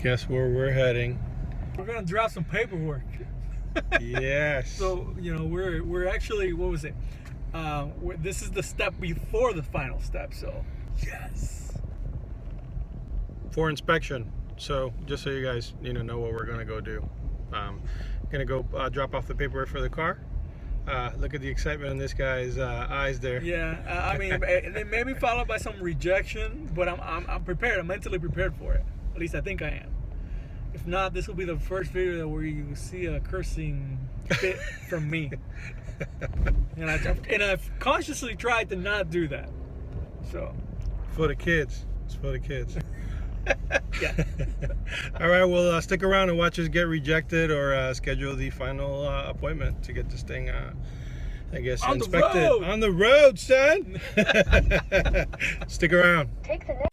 Guess where we're heading? We're gonna drop some paperwork. Yes. So we're actually, what was it? This is the step before the final step. So yes. For inspection. So just so you guys know what we're gonna go do. Gonna go drop off the paperwork for the car. Look at the excitement in this guy's eyes there. Yeah, I mean, it may be followed by some rejection, but I'm prepared. I'm mentally prepared for it. At least I think I am. If not, this will be the first video where you see a cursing fit from me. And I've consciously tried to not do that. So. For the kids. It's for the kids. Yeah. All right, well, stick around and watch us get rejected or schedule the final appointment to get this thing, I guess, on inspected. The road. On the road, son! Stick around. Take the next.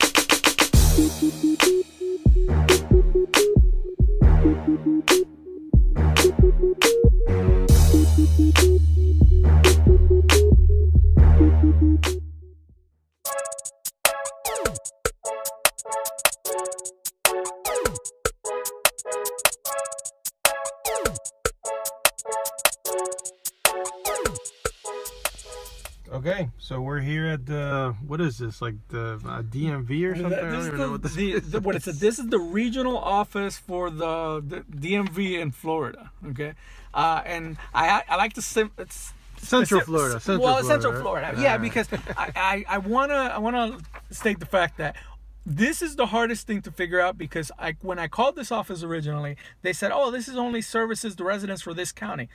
Okay, so we're here at the, what is this, like the DMV or something? I don't even know what this is. What it says. This is the regional office for the DMV in Florida. Okay, and I like to say it's Central Florida. Central Florida. Yeah, right. Because I wanna state the fact that this is the hardest thing to figure out, because when I called this office originally, they said, "Oh, this is only services the residents for this county."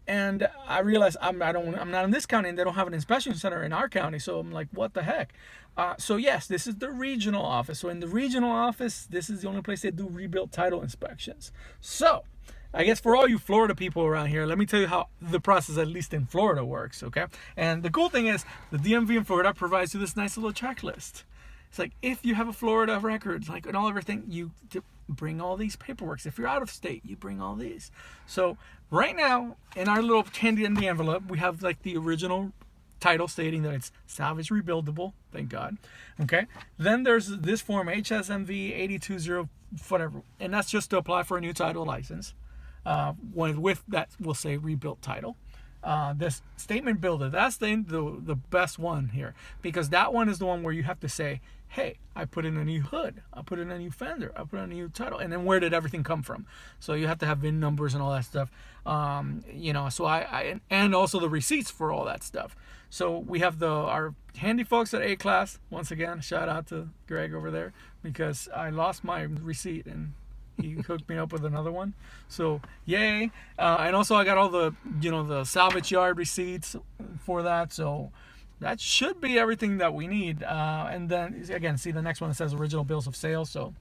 And I realized I'm not in this county, and they don't have an inspection center in our county. So I'm like, what the heck? So yes, this is the regional office. So in the regional office, this is the only place they do rebuilt title inspections. So I guess for all you Florida people around here, let me tell you how the process, at least in Florida, works, okay? And the cool thing is, the DMV in Florida provides you this nice little checklist. It's like, if you have a Florida record, like, and all everything, you bring all these paperwork. If you're out of state, you bring all these. So right now, in our little candy in the envelope, we have like the original title stating that it's salvage rebuildable, thank God. Okay. Then there's this form, HSMV 820 whatever, and that's just to apply for a new title license. With that, we'll say rebuilt title. This statement builder, that's the best one here, because that one is the one where you have to say, hey, I put in a new hood, I put in a new fender, I put in a new title, and then where did everything come from? So you have to have VIN numbers and all that stuff. So I and also the receipts for all that stuff. So we have our handy folks at A-Class. Once again, shout out to Greg over there, because I lost my receipt and he hooked me up with another one. So yay. And also I got all the the salvage yard receipts for that. So that should be everything that we need. And then again, see the next one, it says original bills of sale. So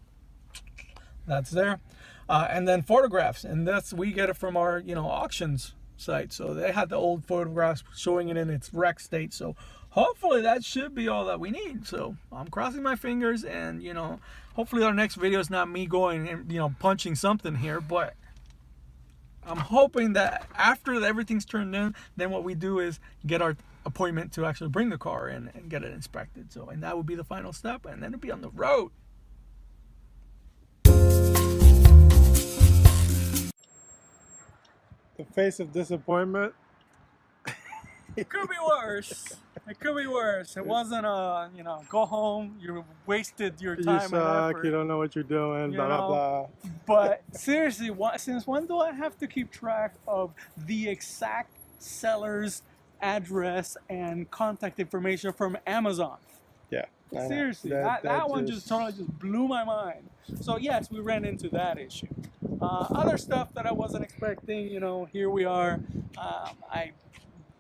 that's there. And then photographs, and we get it from our auctions site. So they had the old photographs showing it in its wreck state. So hopefully that should be all that we need. So I'm crossing my fingers, and hopefully our next video is not me going and punching something here, but I'm hoping that after everything's turned in, then what we do is get our appointment to actually bring the car in and get it inspected. So, and that would be the final step, and then it'll be on the road. The face of disappointment. It could be worse. It could be worse. It wasn't go home, you wasted your time. You suck, and effort. you don't know what you're doing, blah, blah, blah. But seriously, since when do I have to keep track of the exact seller's address and contact information from Amazon? Yeah. Seriously, that one just totally blew my mind. So yes, we ran into that issue. Other stuff that I wasn't expecting, here we are.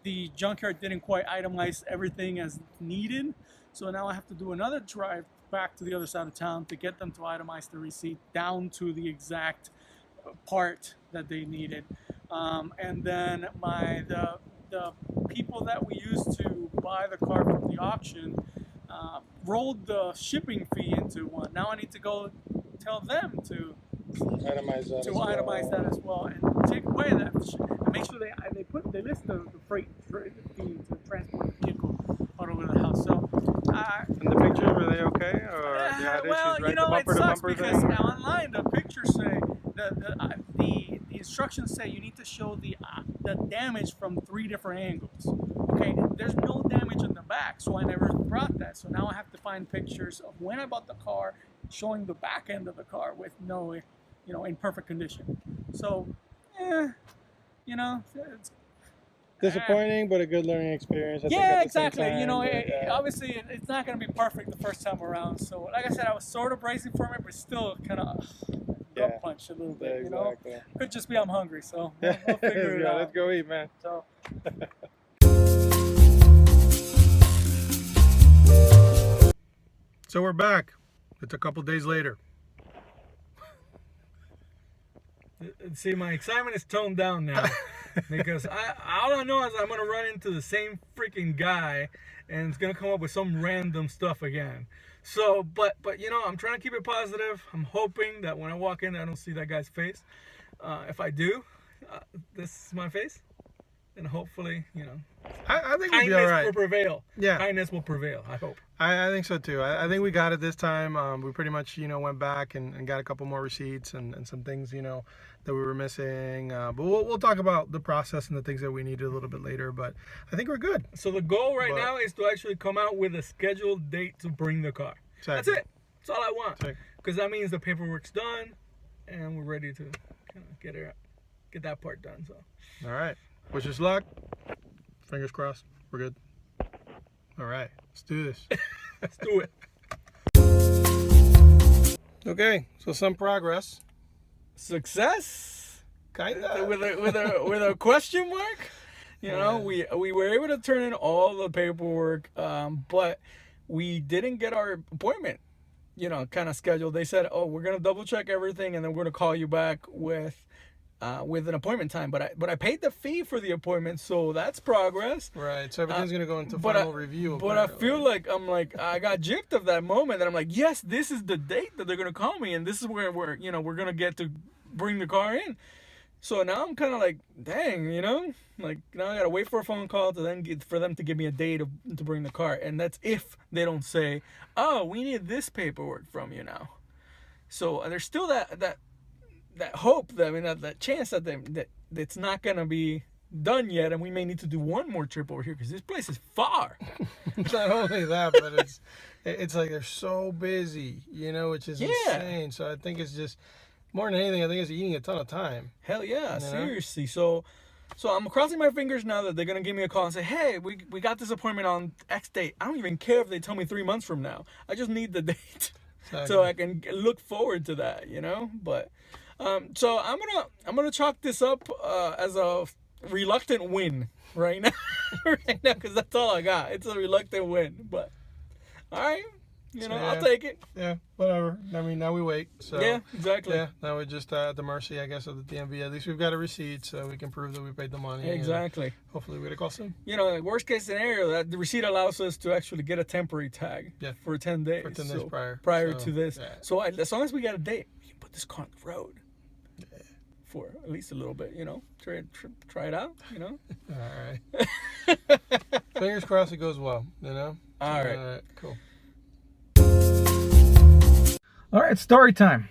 The junkyard didn't quite itemize everything as needed, so now I have to do another drive back to the other side of town to get them to itemize the receipt down to the exact part that they needed. And then the people that we used to buy the car from the auction rolled the shipping fee into one. Now I need to go tell them to itemize that as well, and take away that and make sure they list the freight fee to transport the vehicle out over to the house. So, and the pictures, were they okay? Or you had well, issues, right? you know, The it bumper to sucks bumper because thing? online the pictures say the instructions say you need to show the damage from 3 different angles. Okay, there's no damage on the back, so I never brought that. So now I have to find pictures of when I bought the car, showing the back end of the car with no, you know, in perfect condition. So, you know, it's Disappointing, but a good learning experience. I think yeah, at the same exactly. You time, know, but, obviously it's not going to be perfect the first time around. So, like I said, I was sort of bracing for it, but still kind of gut punch a little bit. You know, could just be I'm hungry. So we'll figure it out. Let's go eat, man. So. So we're back. It's a couple days later. See, my excitement is toned down now because all I know is I'm gonna run into the same freaking guy, and it's gonna come up with some random stuff again. So, but you know, I'm trying to keep it positive. I'm hoping that when I walk in, I don't see that guy's face. If I do, this is my face, and hopefully, you know, I think we'll be all right. Kindness will prevail. Yeah, kindness will prevail. I hope. I think so too. I think we got it this time. We pretty much, you know, went back and got a couple more receipts and some things, you know, that we were missing. But we'll talk about the process and the things that we needed a little bit later. But I think we're good. So the goal right now is to actually come out with a scheduled date to bring the car. Exactly. That's it. That's all I want. Because that means the paperwork's done and we're ready to kind of get that part done. So. All right. Wish us luck. Fingers crossed. We're good. All right. Let's do this. Let's do it. Okay. So some progress. Success. Kinda. With a question mark. You know, we were able to turn in all the paperwork, but we didn't get our appointment, you know, kind of scheduled. They said, "Oh, we're gonna double check everything, and then we're gonna call you back with an appointment time." But I paid the fee for the appointment, so that's progress. Right. So everything's gonna go into final review. But I feel like I got gypped of that moment that I'm like, yes, this is the date that they're gonna call me, and this is where we're gonna get to bring the car in. So now I'm kind of like, dang, you know, like now I gotta wait for a phone call to then for them to give me a date to bring the car, and that's if they don't say, oh, we need this paperwork from you now. So there's still that hope, that chance that it's not gonna be done yet, and we may need to do one more trip over here because this place is far. It's not only that, but it's like they're so busy, you know, which is insane. So I think it's just. More than anything, I think it's eating a ton of time. Hell yeah, seriously. So I'm crossing my fingers now that they're gonna give me a call and say, hey, we got this appointment on X date. I don't even care if they tell me 3 months from now. I just need the date, so I can look forward to that, you know. But so I'm gonna chalk this up as a reluctant win right now, because that's all I got. It's a reluctant win, but all right. You know, I'll take it. Yeah, whatever. I mean, now we wait. So yeah, exactly. Yeah, now we're just at the mercy, I guess, of the DMV. At least we've got a receipt, so we can prove that we paid the money. Exactly. Hopefully we get a call soon. You know, worst case scenario, that the receipt allows us to actually get a temporary tag for 10 days. For 10 days prior to this. Yeah. So as long as we get a date, we can put this car on the road. Yeah. For at least a little bit, you know. Try it out, you know. All right. Fingers crossed it goes well, you know. All right. Cool. All right, story time.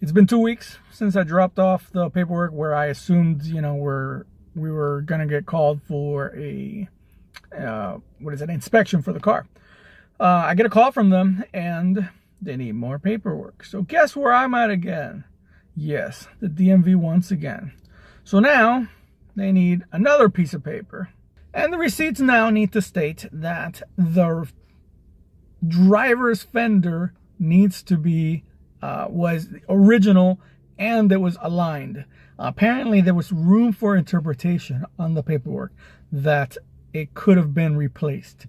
It's been 2 weeks since I dropped off the paperwork where I assumed, you know, we were gonna get called for a inspection for the car. I get a call from them and they need more paperwork. So guess where I'm at again? Yes, the DMV once again. So now they need another piece of paper, and the receipts now need to state that the driver's fender needs to be was original and it was aligned. Apparently there was room for interpretation on the paperwork that it could have been replaced.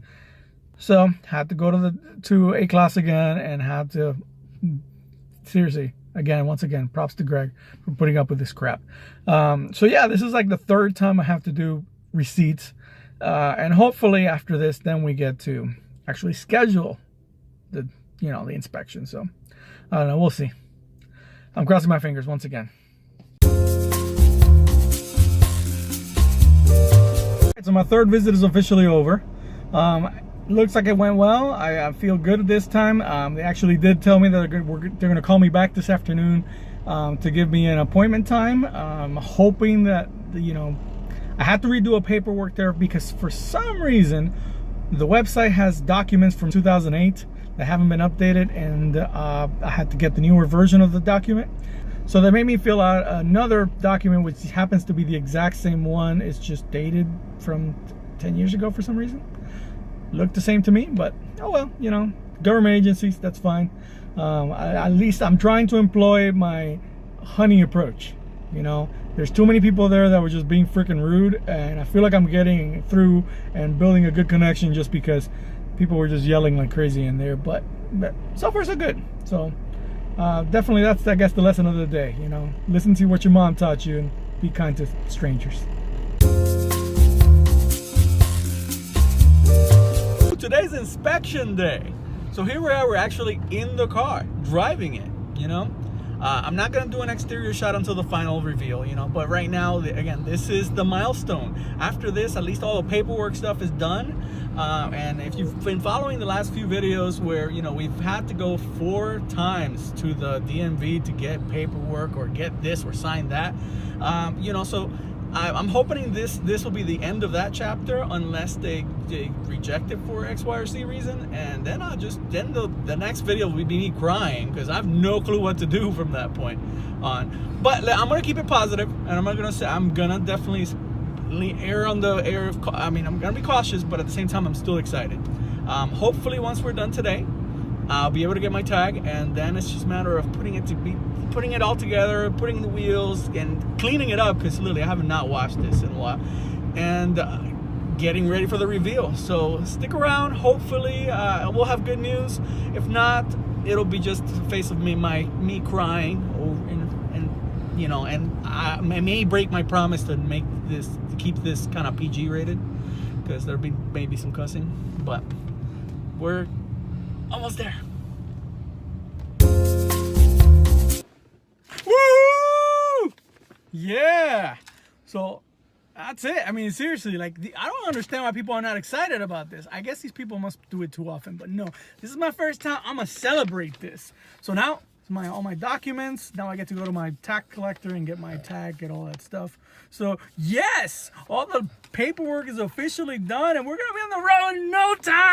So had to go to A class again and had to seriously once again props to Greg for putting up with this crap. So yeah, this is like the 3rd time I have to do receipts, and hopefully after this then we get to actually schedule the inspection. So I don't know, we'll see. I'm crossing my fingers once again. So my 3rd visit is officially over. looks like it went well. I feel good this time. They actually did tell me that they're going to call me back this afternoon to give me an appointment time. Hoping that, you know, I had to redo a paperwork there because for some reason the website has documents from 2008 that haven't been updated, and I had to get the newer version of the document. So they made me fill out another document which happens to be the exact same one. It's just dated from 10 years ago for some reason. Looked the same to me, but oh well, you know, government agencies, that's fine. At least I'm trying to employ my honey approach. You know, there's too many people there that were just being freaking rude, and I feel like I'm getting through and building a good connection just because people were just yelling like crazy in there. But so far so good. So definitely that's, I guess, the lesson of the day. You know, listen to what your mom taught you and be kind to strangers. Today's inspection day. So here we are, we're actually in the car, driving it, you know. I'm not gonna do an exterior shot until the final reveal, you know, but right now, again, this is the milestone. After this, at least all the paperwork stuff is done. And if you've been following the last few videos where, you know, we've had to go 4 times to the DMV to get paperwork or get this or sign that, you know, so I'm hoping this will be the end of that chapter, unless they reject it for X, Y, or Z reason, and then the next video will be me crying because I have no clue what to do from that point on. But I'm gonna keep it positive, and I'm gonna definitely err on the air of, I mean, I'm gonna be cautious, but at the same time I'm still excited. Hopefully once we're done today, I'll be able to get my tag, and then it's just a matter of putting it all together, putting the wheels and cleaning it up, because literally I have not washed this in a while, and getting ready for the reveal. So stick around. Hopefully we'll have good news. If not, it'll be just the face of me crying, and you know, and I may break my promise to keep this kind of PG rated, because there'll be maybe some cussing, but we're almost there. Woo! Yeah. So that's it. I mean, seriously, like, I don't understand why people are not excited about this. I guess these people must do it too often, but no, this is my first time. I'm gonna celebrate this. So now all my documents. Now I get to go to my tag collector and get my tag, get all that stuff. So yes, all the paperwork is officially done, and we're gonna be on the road in no time.